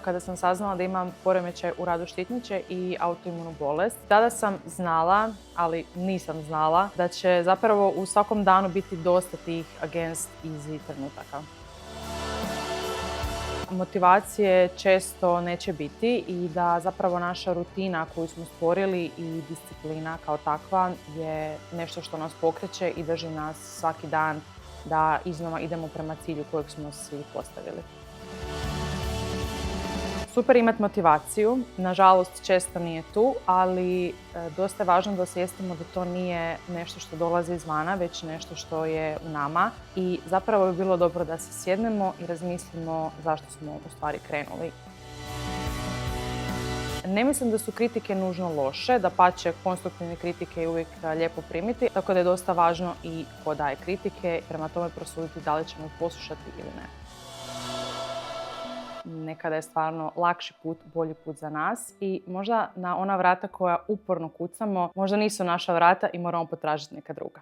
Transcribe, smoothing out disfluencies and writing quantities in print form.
kada sam saznala da imam poremećaj u radu štitnice i autoimunu bolest. Tada sam znala, ali nisam znala, da će zapravo u svakom danu biti dosta tih against easy trenutaka. Motivacije često neće biti i da zapravo naša rutina koju smo stvorili i disciplina kao takva je nešto što nas pokreće i drži nas svaki dan da iznova idemo prema cilju kojeg smo si postavili. Super imati motivaciju, nažalost često nije tu, ali dosta je važno da osvijestimo da to nije nešto što dolazi izvana, već nešto što je u nama i zapravo bi bilo dobro da se sjednemo i razmislimo zašto smo u stvari krenuli. Ne mislim da su kritike nužno loše, dapače konstruktivne kritike je uvijek lijepo primiti, tako da je dosta važno i ko daje kritike, prema tome prosuditi da li ćemo ih poslušati ili ne. Nekada je stvarno lakši put, bolji put za nas i možda na ona vrata koja uporno kucamo, možda nisu naša vrata i moramo potražiti neka druga.